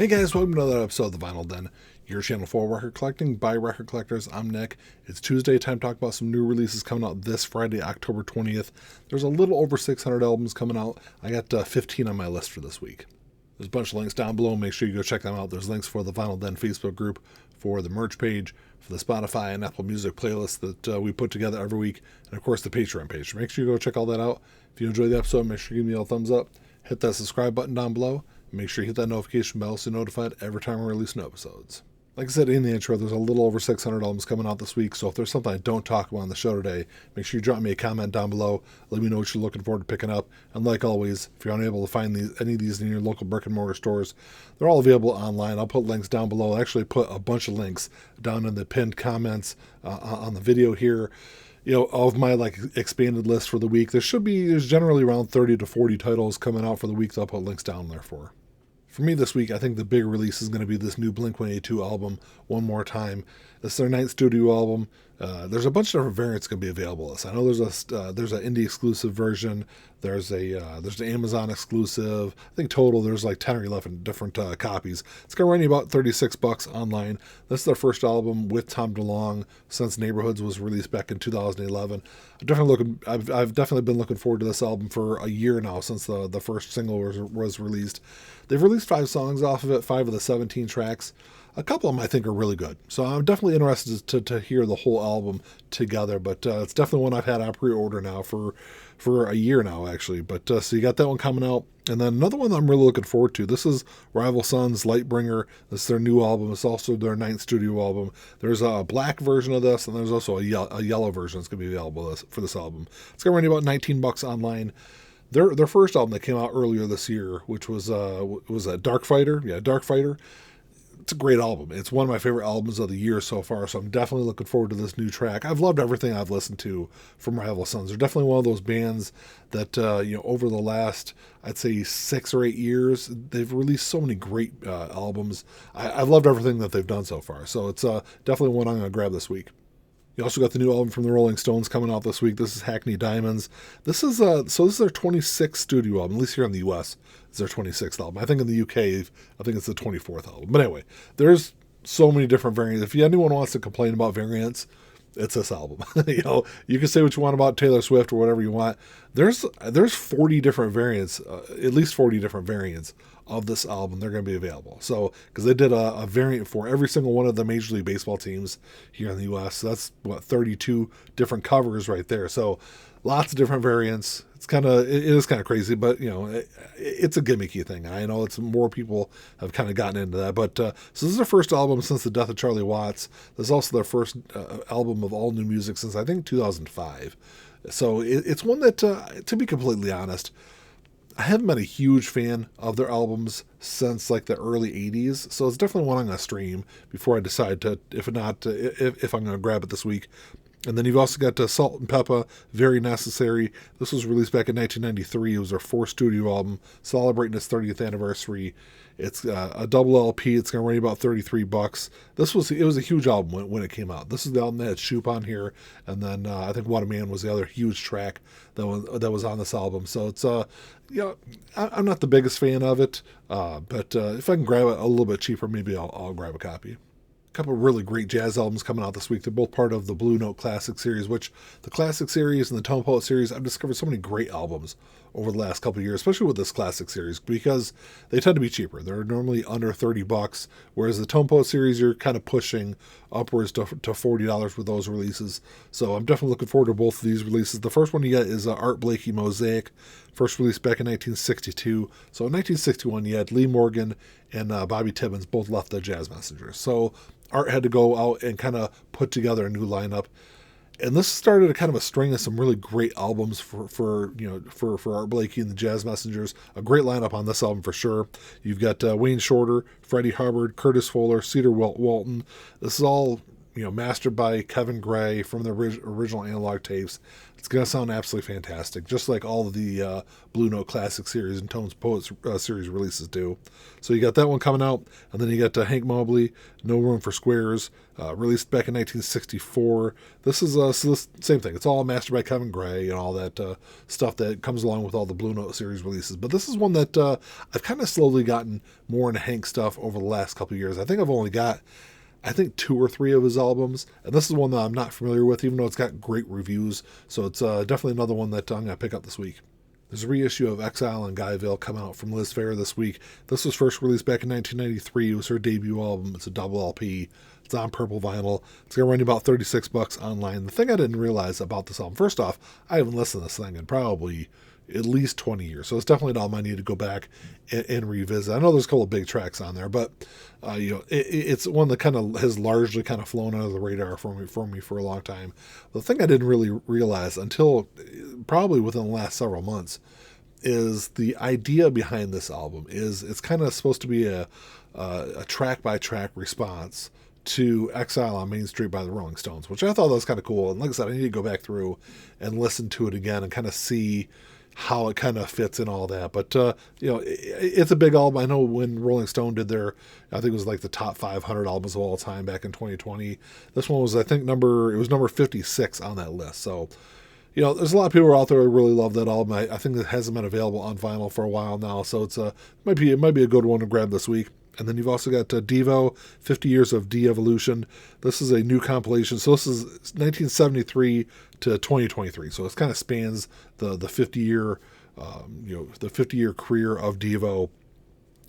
Hey guys, welcome to another episode of the Vinyl Den, your channel for record collecting by record collectors. I'm Nick. It's Tuesday, time to talk about some new releases coming out this Friday, October 20th. There's a little over 600 albums coming out. I got 15 on my list for this week. There's a bunch of links down below. Make sure you go check them out. There's links for the Vinyl Den Facebook group, for the merch page, for the Spotify and Apple Music playlist that we put together every week, and of course the Patreon page. Make sure you go check all that out. If you enjoyed the episode, make sure you give me a thumbs up. Hit that subscribe button down below. Make sure you hit that notification bell so you're notified every time we release new episodes. Like I said in the intro, there's a little over 600 albums coming out this week, so if there's something I don't talk about on the show today, make sure you drop me a comment down below. Let me know what you're looking forward to picking up. And like always, if you're unable to find any of these in your local brick and mortar stores, they're all available online. I'll put links down below. I'll actually put a bunch of links down in the pinned comments on the video here. You know, of my expanded list for the week. There's generally around 30 to 40 titles coming out for the week that I'll put links down there for. For me this week, I think the big release is going to be this new Blink-182 album, One More Time. This is their 9th studio album. There's a bunch of different variants going to be available. I know there's an indie exclusive version. There's an Amazon exclusive. I think total there's 10 or 11 different copies. It's going to run you about $36 online. This is their first album with Tom DeLonge since Neighborhoods was released back in 2011. I've definitely been looking forward to this album for a year now since the first single was released. They've released 5 songs off of it, 5 of the 17 tracks. A couple of them I think are really good. So I'm definitely interested to hear the whole album together, but it's definitely one I've had on pre-order now for a year now, actually. But so you got that one coming out. And then another one that I'm really looking forward to. This is Rival Sons' Lightbringer. This is their new album. It's also their 9th studio album. There's a black version of this, and there's also a yellow version that's going to be available for this album. It's going to run you about $19 online. Their first album that came out earlier this year, which was a Dark Fighter. Yeah, Dark Fighter. It's a great album. It's one of my favorite albums of the year so far, so I'm definitely looking forward to this new track. I've loved everything I've listened to from Rival Sons. They're definitely one of those bands that, over the last, I'd say 6 or 8 years, they've released so many great albums. I've loved everything that they've done so far, so it's definitely one I'm going to grab this week. You also got the new album from the Rolling Stones coming out this week. This is Hackney Diamonds. This is their 26th studio album, at least here in the U.S. It's their 26th album. I think in the U.K., I think it's the 24th album. But anyway, there's so many different variants. If anyone wants to complain about variants, it's this album. You can say what you want about Taylor Swift or whatever you want. There's 40 different variants, at least 40 different variants of this album. They're going to be available. So, because they did a variant for every single one of the Major League Baseball teams here in the U.S. So that's 32 different covers right there. So, lots of different variants. It is kind of crazy, but it's a gimmicky thing. I know it's more people have kind of gotten into that. But so this is their first album since the death of Charlie Watts. This is also their first album of all new music since I think 2005. So it's one that, to be completely honest, I haven't been a huge fan of their albums since the early 80s. So it's definitely one I'm going to stream before I decide if I'm going to grab it this week. And then you've also got Salt-N-Pepa, Very Necessary. This was released back in 1993. It was their 4th studio album, celebrating its 30th anniversary. It's a double LP. It's going to run you about $33. It was a huge album when it came out. This is the album that had Shoop on here, and then I think What a Man was the other huge track that was on this album. So it's I'm not the biggest fan of it, but if I can grab it a little bit cheaper, maybe I'll grab a copy. Couple of really great jazz albums coming out this week. They're both part of the Blue Note Classic series, which the Classic series and the Tone Poet series, I've discovered so many great albums over the last couple of years, especially with this Classic series, because they tend to be cheaper. They're normally under $30, whereas the Tone Poet series, you're kind of pushing upwards to $40 with those releases. So I'm definitely looking forward to both of these releases. The first one you get is Art Blakey Mosaic, first released back in 1962. So in 1961, you had Lee Morgan and Bobby Tibbons both left the Jazz Messengers. So Art had to go out and kind of put together a new lineup. And this started a kind of a string of some really great albums for Art Blakey and the Jazz Messengers. A great lineup on this album for sure. You've got Wayne Shorter, Freddie Hubbard, Curtis Fuller, Cedar Walton. This is all mastered by Kevin Gray from the original analog tapes. It's going to sound absolutely fantastic, just like all of the Blue Note Classic series and Tones Poets series releases do. So you got that one coming out, and then you got Hank Mobley, No Room for Squares, released back in 1964. This is the same thing. It's all mastered by Kevin Gray and all that stuff that comes along with all the Blue Note series releases. But this is one that I've kind of slowly gotten more into Hank stuff over the last couple of years. I think I've only got 2 or 3 of his albums, and this is one that I'm not familiar with, even though it's got great reviews. So it's definitely another one that I'm going to pick up this week. There's a reissue of Exile and Guyville coming out from Liz Phair this week. This was first released back in 1993. It was her debut album. It's a double LP. It's on purple vinyl. It's going to run you about $36 online. The thing I didn't realize about this album, first off, I haven't listened to this thing in probably at least 20 years. So it's definitely an album I need to go back and revisit. I know there's a couple of big tracks on there, but it's one that kind of has largely kind of flown under the radar for me for a long time. The thing I didn't really realize until probably within the last several months is the idea behind this album is it's kind of supposed to be a track by track response to Exile on Main Street by the Rolling Stones, which I thought that was kind of cool. And like I said, I need to go back through and listen to it again and kind of see how it kind of fits in all that. But, it's a big album. I know when Rolling Stone did their, I think it was like the top 500 albums of all time back in 2020. This one was, I think, number 56 on that list. So, there's a lot of people out there who really love that album. I think it hasn't been available on vinyl for a while now. So it might be a good one to grab this week. And then you've also got Devo, 50 Years of De-Evolution. This is a new compilation. So this is 1973 to 2023. So it kind of spans the 50-year, the 50-year career of Devo.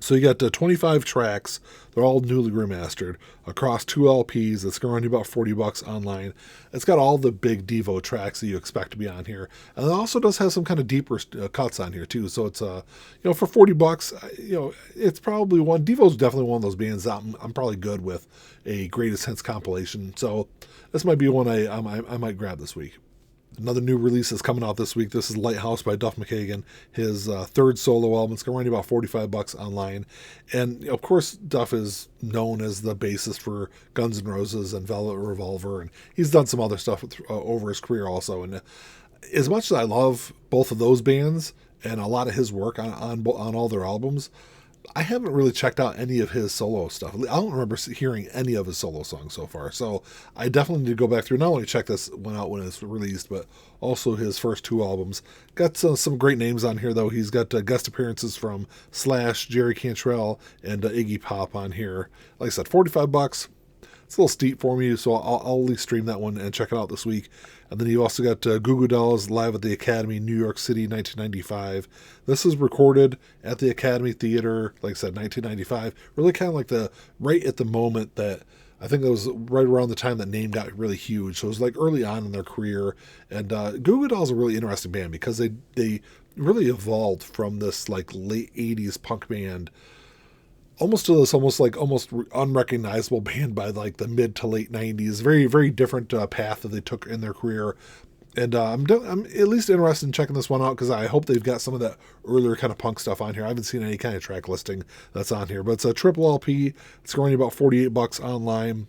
So you got 25 tracks. They're all newly remastered across 2 LPs. It's going to run you about $40 online. It's got all the big Devo tracks that you expect to be on here. And it also does have some kind of deeper cuts on here too. So it's, for $40, it's probably Devo's definitely one of those bands that I'm probably good with a greatest hits compilation. So this might be one I might grab this week. Another new release is coming out this week. This is Lighthouse by Duff McKagan, his third solo album. It's going to run you about $45 online. And, of course, Duff is known as the bassist for Guns N' Roses and Velvet Revolver, and he's done some other stuff over his career also. And as much as I love both of those bands and a lot of his work on all their albums, I haven't really checked out any of his solo stuff. I don't remember hearing any of his solo songs so far. So I definitely need to go back through, not only check this one out when it's released, but also his first 2 albums. Got some great names on here, though. He's got guest appearances from Slash, Jerry Cantrell, and Iggy Pop on here. Like I said, $45. It's a little steep for me, so I'll at least stream that one and check it out this week. And then you also got Goo Goo Dolls live at the Academy, New York City, 1995. This is recorded at the Academy Theater, like I said, 1995. Really kind of like right at the moment that, I think it was right around the time that name got really huge. So it was like early on in their career. And Goo Goo Dolls is a really interesting band because they really evolved from this like late 80s punk band almost to this almost unrecognizable band by like the mid to late 90s. Very, very different path that they took in their career. And I'm at least interested in checking this one out because I hope they've got some of that earlier kind of punk stuff on here. I haven't seen any kind of track listing that's on here, but it's a triple LP. It's going about $48 online.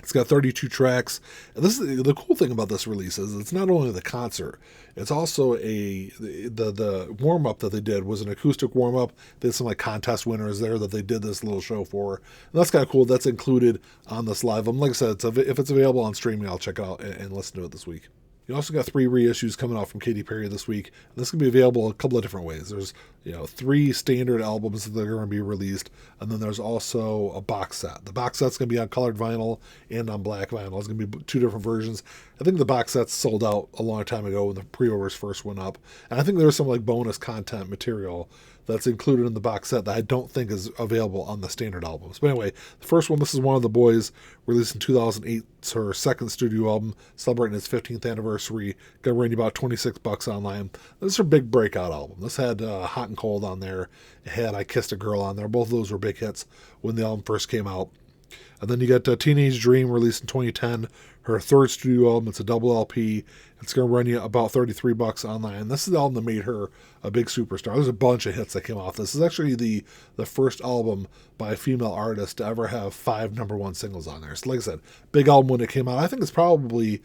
It's got 32 tracks. And this is the cool thing about this release is it's not only the concert, it's also the warm up that they did was an acoustic warm up. They had some like contest winners there that they did this little show for. And that's kind of cool. That's included on this live album. Like I said, if it's available on streaming, I'll check it out and listen to it this week. You also got 3 reissues coming out from Katy this week. And this can be available a couple of different ways. There's 3 standard albums that are going to be released, and then there's also a box set. The box set's going to be on colored vinyl and on black vinyl. It's going to be 2 different versions. I think the box set's sold out a long time ago when the pre-orders first went up, and I think there's some like bonus content material that's included in the box set that I don't think is available on the standard albums. But anyway, the first one, this is One of the Boys, released in 2008. It's her second studio album, celebrating its 15th anniversary. Gonna run you about $26 online. This is her big breakout album. This had Hot and Cold on there. It had I Kissed a Girl on there. Both of those were big hits when the album first came out. And then you got Teenage Dream, released in 2010, her third studio album. It's a double LP. It's going to run you about $33 online. This is the album that made her a big superstar. There's a bunch of hits that came off. This is actually the first album by a female artist to ever have 5 #1 singles on there. So like I said, big album when it came out. I think it's probably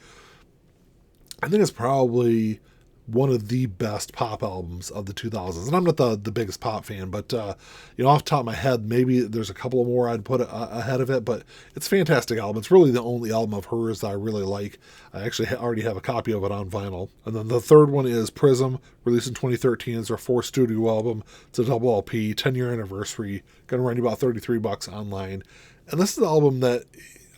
one of the best pop albums of the 2000s. And I'm not the biggest pop fan, but, off the top of my head, maybe there's a couple more I'd put ahead of it, but it's a fantastic album. It's really the only album of hers that I really like. I actually already have a copy of it on vinyl. And then the third one is Prism, released in 2013. It's her 4th studio album. It's a double LP, 10-year anniversary. Going to run you about $33 online. And this is the album that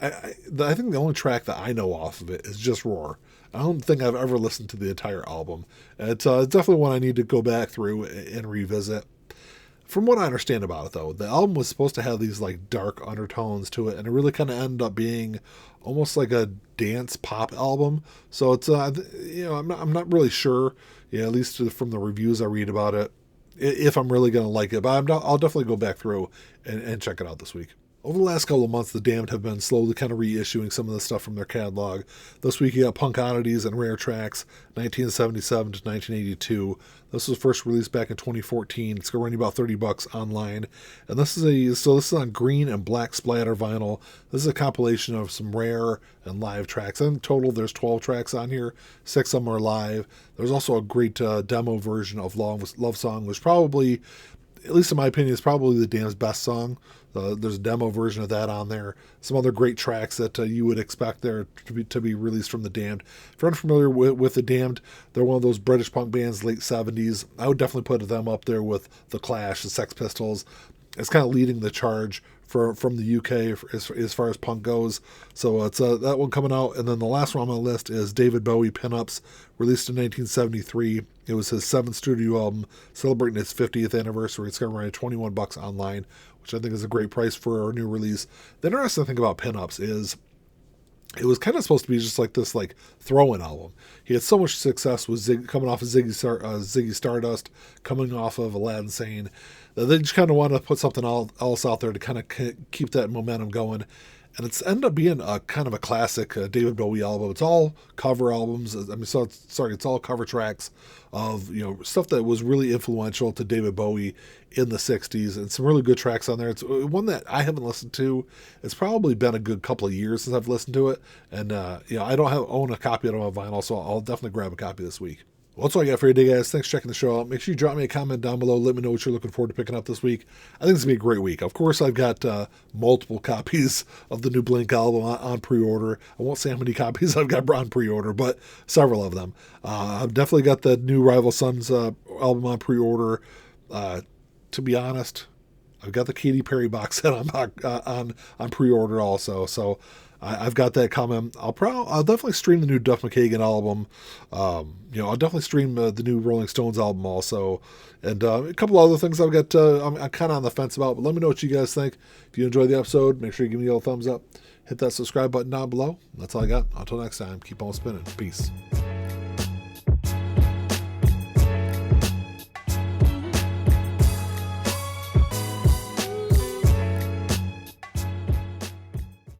I think the only track that I know off of it is just Roar. I don't think I've ever listened to the entire album. It's definitely one I need to go back through and revisit. From what I understand about it, though, the album was supposed to have these like dark undertones to it, and it really kind of ended up being almost like a dance pop album. So it's I'm not really sure, at least from the reviews I read about it, if I'm really gonna like it. But I'll definitely go back through and check it out this week. Over the last couple of months, the Damned have been slowly kind of reissuing some of the stuff from their catalog. This week you got Punk Oddities and Rare Tracks, 1977 to 1982. This was first released back in 2014. It's going to run you about $30 online. And this is on green and black splatter vinyl. This is a compilation of some rare and live tracks. In total, there's 12 tracks on here. 6 of them are live. There's also a great demo version of Love Song, which probably, at least in my opinion, is probably the Damned's best song. There's a demo version of that on there. Some other great tracks that you would expect there to be released from the Damned. If you're unfamiliar with the Damned, they're one of those British punk bands, late 70s. I would definitely put them up there with The Clash, the Sex Pistols. It's kind of leading the charge from the UK as far as punk goes. So it's that one coming out. And then the last one on my list is David Bowie Pinups, released in 1973. It was his 7th studio album, celebrating its 50th anniversary. It's going to run at $21 online, which I think is a great price for a new release. The interesting thing about Pinups is it was kind of supposed to be just like this throw-in album. He had so much success with coming off of Ziggy Stardust, coming off of Aladdin Sane, that they just kind of wanted to put something else out there to kind of keep that momentum going. And it's ended up being a kind of a classic David Bowie album. It's all cover albums. It's all cover tracks of stuff that was really influential to David Bowie in the 60s, and some really good tracks on there. It's one that I haven't listened to. It's probably been a good couple of years since I've listened to it, and I don't own a copy of it on vinyl, so I'll definitely grab a copy this week. Well, that's all I got for you today, guys. Thanks for checking the show out. Make sure you drop me a comment down below. Let me know what you're looking forward to picking up this week. I think it's going to be a great week. Of course, I've got multiple copies of the new Blink album on pre-order. I won't say how many copies I've got on pre-order, but several of them. I've definitely got the new Rival Sons album on pre-order. To be honest, I've got the Katy Perry box set on pre-order also. So I've got that coming. I'll definitely stream the new Duff McKagan album. I'll definitely stream the new Rolling Stones album also, and a couple other things I've got. I'm kind of on the fence about, but let me know what you guys think. If you enjoyed the episode, make sure you give me a thumbs up. Hit that subscribe button down below. That's all I got. Until next time, keep on spinning. Peace.